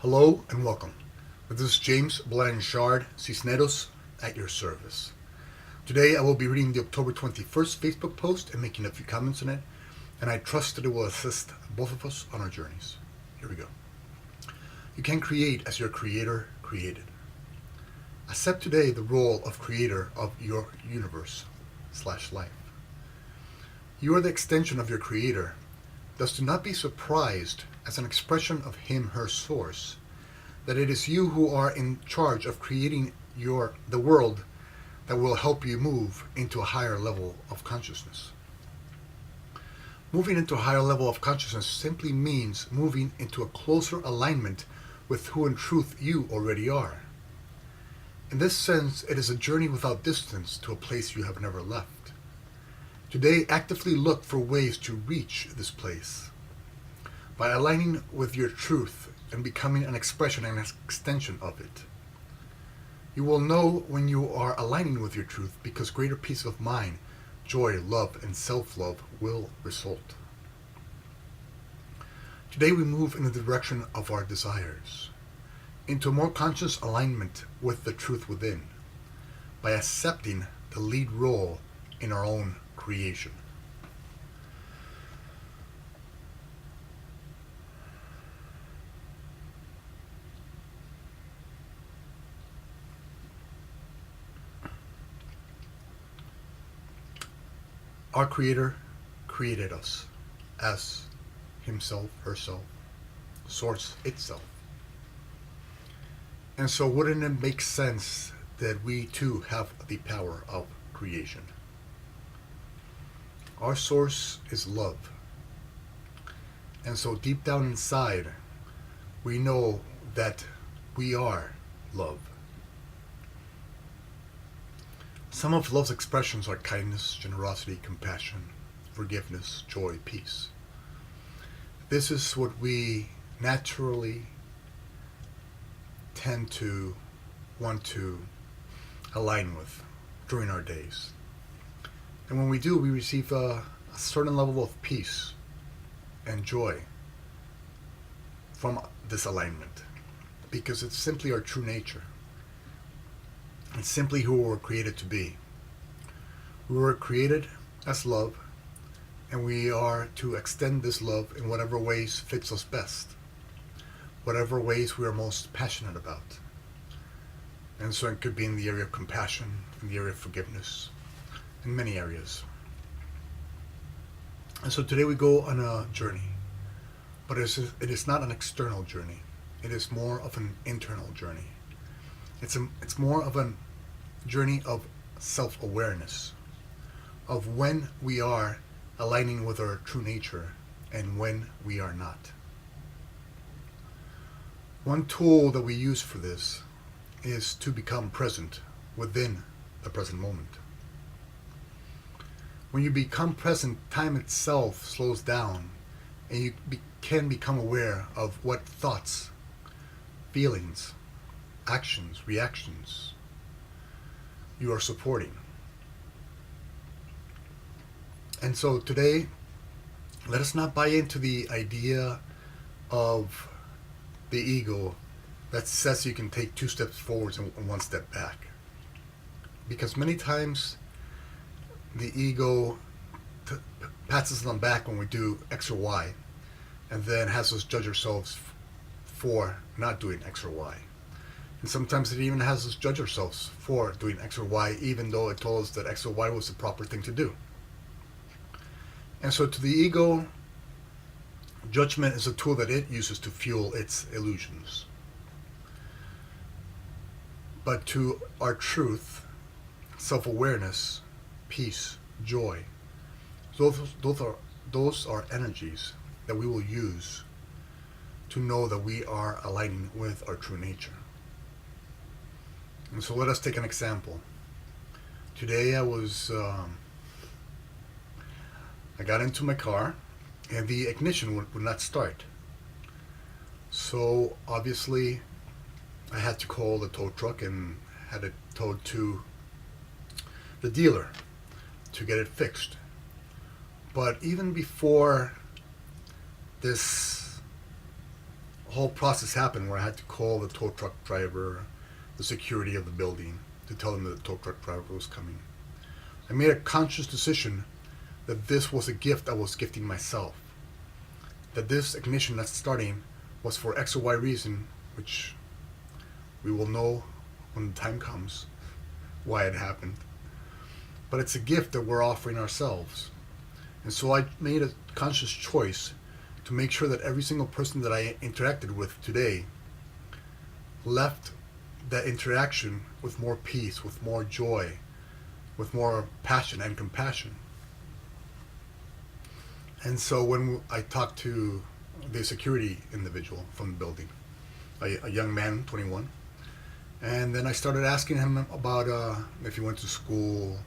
Hello and welcome. This is James Blanchard, Cisneros, at your service. Today I will be reading the October 21st Facebook post and making a few comments on it, and I trust that it will assist both of us on our journeys. Here we go. You can create as your creator created. Accept today the role of creator of your universe/life. You are the extension of your creator. Thus do not be surprised as an expression of him/her source that it is you who are in charge of creating the world that will help you move into a higher level of consciousness. Moving into a higher level of consciousness simply means moving into a closer alignment with who in truth you already are. In this sense, it is a journey without distance to a place you have never left. Today, actively look for ways to reach this place. By aligning with your truth and becoming an expression and extension of it. You will know when you are aligning with your truth because greater peace of mind, joy, love, and self-love will result. Today we move in the direction of our desires, into a more conscious alignment with the truth within, by accepting the lead role in our own creation. Our Creator created us as himself, herself, source itself. And so wouldn't it make sense that we too have the power of creation? Our source is love. And so deep down inside, we know that we are love. Some of love's expressions are kindness, generosity, compassion, forgiveness, joy, peace. This is what we naturally tend to want to align with during our days. And when we do, we receive a certain level of peace and joy from this alignment because it's simply our true nature. It's simply who we were created to be. We were created as love, and we are to extend this love in whatever ways fits us best, whatever ways we are most passionate about. And so it could be in the area of compassion, in the area of forgiveness, in many areas. And so today we go on a journey, but it is not an external journey. It is more of an internal journey. It's more of a journey of self-awareness, of when we are aligning with our true nature and when we are not. One tool that we use for this is to become present within the present moment. When you become present, time itself slows down and you can become aware of what thoughts, feelings, actions, reactions you are supporting. And so today, let us not buy into the idea of the ego that says you can take 2 steps forwards and 1 step back. Because many times the ego pats us on the back when we do X or Y, and then has us judge ourselves for not doing X or Y. And sometimes it even has us judge ourselves for doing X or Y, even though it told us that X or Y was the proper thing to do. And so to the ego, judgment is a tool that it uses to fuel its illusions. But to our truth, self-awareness, peace, joy, those are energies that we will use to know that we are aligning with our true nature. And so let us take an example. Today I got into my car and the ignition would not start. So obviously I had to call the tow truck and had it towed to the dealer to get it fixed. But even before this whole process happened where I had to call the tow truck driver, the security of the building, to tell them that the tow truck driver was coming. I made a conscious decision that this was a gift I was gifting myself. That this ignition that's starting was for X or Y reason, which we will know when the time comes why it happened. But it's a gift that we're offering ourselves. And so I made a conscious choice to make sure that every single person that I interacted with today left that interaction with more peace, with more joy, with more passion and compassion. And so when I talked to the security individual from the building, a young man, 21, and then I started asking him about if he went to school,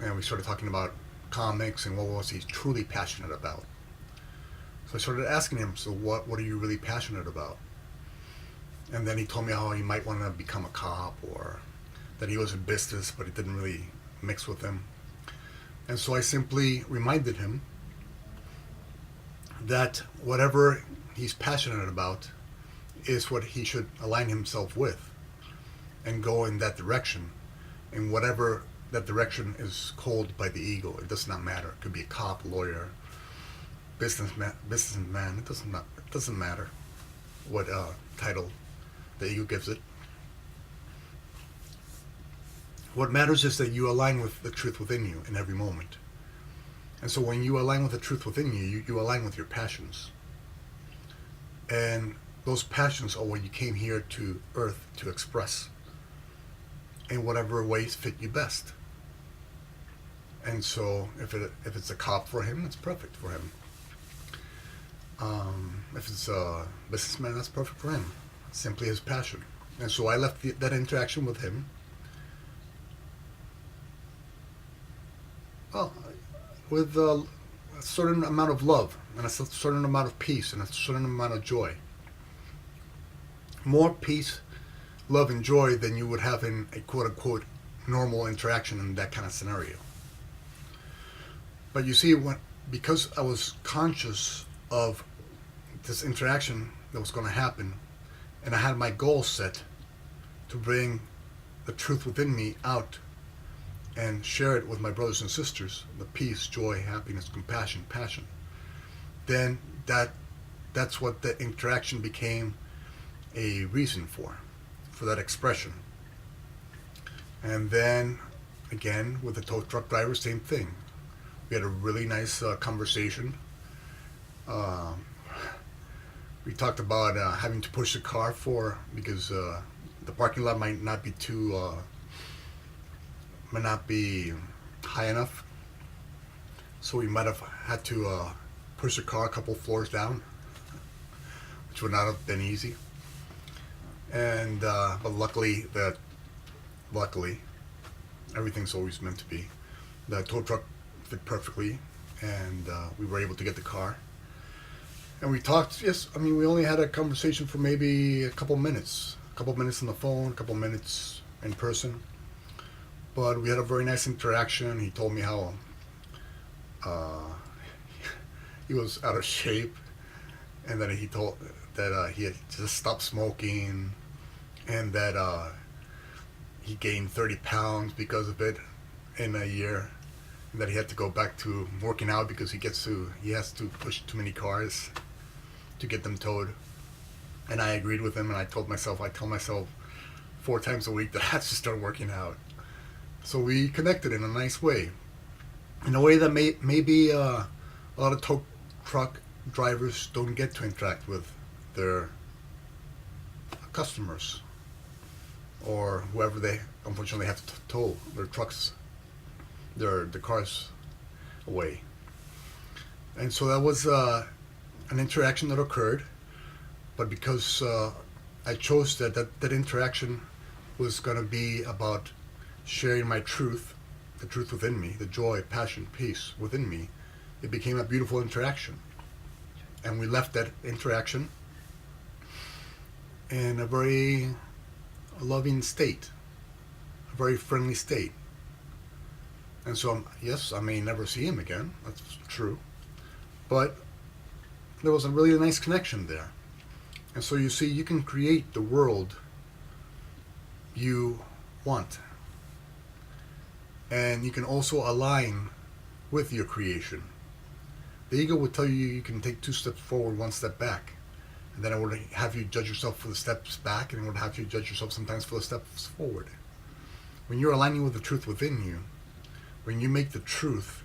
and we started talking about comics and what was he truly passionate about. So I started asking him, so what are you really passionate about? And then he told me how he might want to become a cop, or that he was in business but it didn't really mix with him. And so I simply reminded him that whatever he's passionate about is what he should align himself with and go in that direction. And whatever that direction is called by the ego, it does not matter. It could be a cop, lawyer, businessman. It doesn't matter what title the ego gives it. What matters is that you align with the truth within you in every moment. And so when you align with the truth within you, you align with your passions. And those passions are what you came here to Earth to express in whatever ways fit you best. And so if it's a cop for him, it's perfect for him. If it's a businessman, that's perfect for him. It's simply his passion. And so I left that interaction with him. Well, with a certain amount of love and a certain amount of peace and a certain amount of joy. More peace, love, and joy than you would have in a quote-unquote normal interaction in that kind of scenario. But you see, because I was conscious of this interaction that was going to happen, and I had my goal set to bring the truth within me out and share it with my brothers and sisters, the peace, joy, happiness, compassion, passion, then that's what the interaction became a reason for that expression. And then, again, with the tow truck driver, same thing. We had a really nice conversation. We talked about having to push the car because the parking lot might not be high enough, so we might have had to push the car a couple floors down, which would not have been easy. And but luckily, everything's always meant to be. The tow truck fit perfectly, and we were able to get the car. And we talked. Yes, I mean, we only had a conversation for maybe a couple minutes on the phone, a couple minutes in person. But we had a very nice interaction. He told me how he was out of shape, and that he had just stopped smoking, and that he gained 30 pounds because of it in a year, and that he had to go back to working out because he has to push too many cars to get them towed. And I agreed with him, and I tell myself 4 times a week that I have to start working out. So we connected in a nice way, in a way that maybe a lot of tow truck drivers don't get to interact with their customers or whoever they unfortunately have to tow their trucks, the cars away. And so that was an interaction that occurred, but because I chose that interaction was going to be about sharing my truth, the truth within me, the joy, passion, peace within me, it became a beautiful interaction. And we left that interaction in a very loving state, a very friendly state. And so, yes, I may never see him again, that's true, but there was a really nice connection there. And so you see, you can create the world you want. And you can also align with your creation. The ego would tell you you can take 2 steps forward, 1 step back. And then it would have you judge yourself for the steps back, and it would have you judge yourself sometimes for the steps forward. When you're aligning with the truth within you, when you make the truth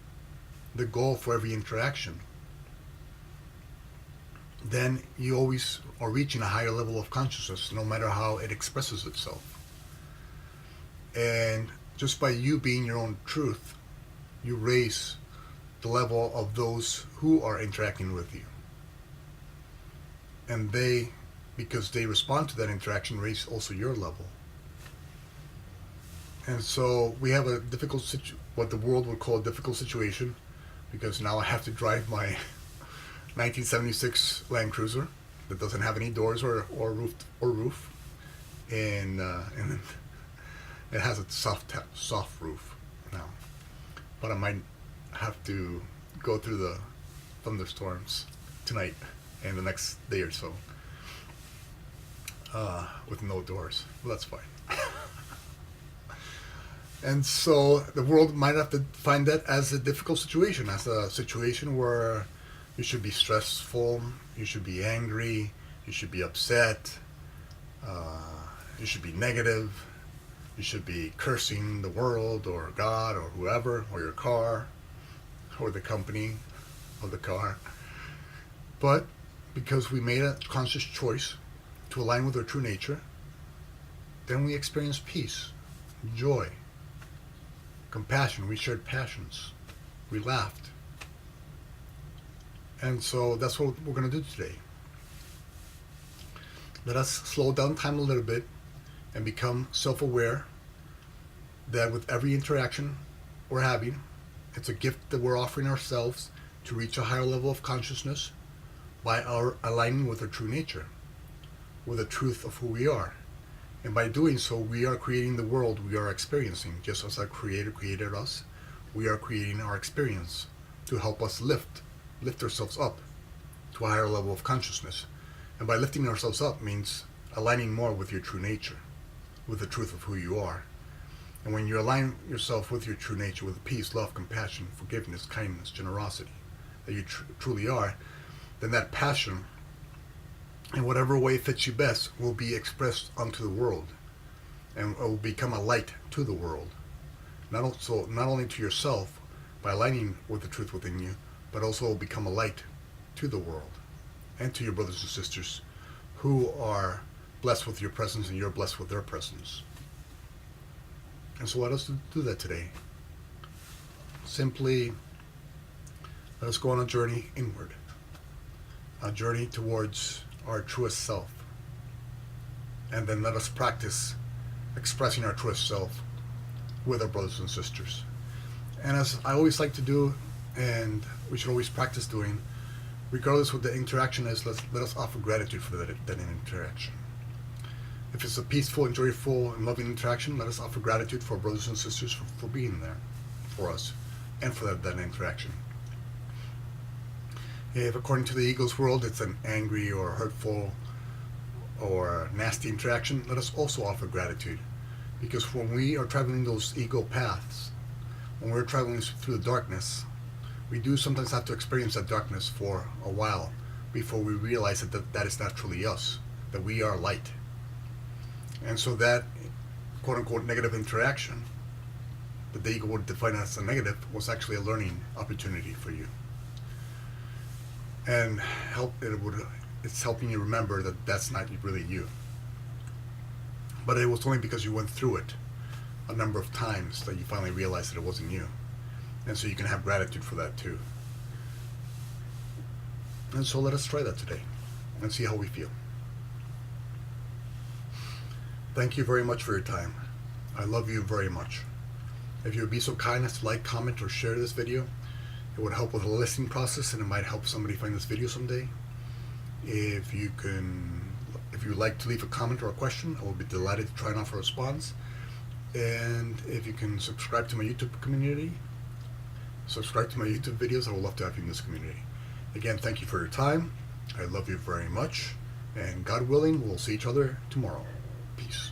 the goal for every interaction, then you always are reaching a higher level of consciousness, no matter how it expresses itself. And just by you being your own truth, you raise the level of those who are interacting with you. And they, because they respond to that interaction, raise also your level. And so we have a difficult what the world would call a difficult situation, because now I have to drive my 1976 Land Cruiser that doesn't have any doors or roof, and it has a soft roof now. But I might have to go through the thunderstorms tonight and the next day or so with no doors. Well, that's fine. And so the world might have to find that as a difficult situation, as a situation where you should be stressful, you should be angry, you should be upset, you should be negative, you should be cursing the world or God or whoever, or your car, or the company of the car. But because we made a conscious choice to align with our true nature, then we experience peace, joy, compassion. We shared passions. We laughed. And so that's what we're going to do today. Let us slow down time a little bit and become self-aware that with every interaction we're having, it's a gift that we're offering ourselves to reach a higher level of consciousness by our aligning with our true nature, with the truth of who we are. And by doing so, we are creating the world we are experiencing. Just as our Creator created us, we are creating our experience to help us lift ourselves up to a higher level of consciousness. And by lifting ourselves up means aligning more with your true nature, with the truth of who you are. And when you align yourself with your true nature, with peace, love, compassion, forgiveness, kindness, generosity, that you truly are, then that passion, in whatever way fits you best, will be expressed unto the world, and it will become a light to the world. Not only to yourself by aligning with the truth within you, but also will become a light to the world and to your brothers and sisters who are blessed with your presence and you're blessed with their presence. And so let us do that today. Simply let us go on a journey inward, a journey towards our truest self. And then let us practice expressing our truest self with our brothers and sisters. And as I always like to do, and we should always practice doing, regardless what the interaction is, let us offer gratitude for that interaction. If it's a peaceful and joyful and loving interaction, let us offer gratitude for our brothers and sisters for being there for us and for that interaction. If according to the ego's world it's an angry or hurtful or nasty interaction, let us also offer gratitude. Because when we are traveling those ego paths, when we're traveling through the darkness, we do sometimes have to experience that darkness for a while before we realize that is not truly us, that we are light. And so that quote-unquote negative interaction that the ego would define as a negative was actually a learning opportunity for you. And it's helping you remember that that's not really you. But it was only because you went through it a number of times that you finally realized that it wasn't you. And so you can have gratitude for that too. And so let us try that today and see how we feel. Thank you very much for your time. I love you very much. If you would be so kind as to like, comment, or share this video, it would help with the listening process and it might help somebody find this video someday. If you would like to leave a comment or a question, I will be delighted to try and offer a response. And if you can subscribe to my YouTube community, subscribe to my YouTube videos, I would love to have you in this community. Again, thank you for your time. I love you very much. And God willing, we'll see each other tomorrow. Peace.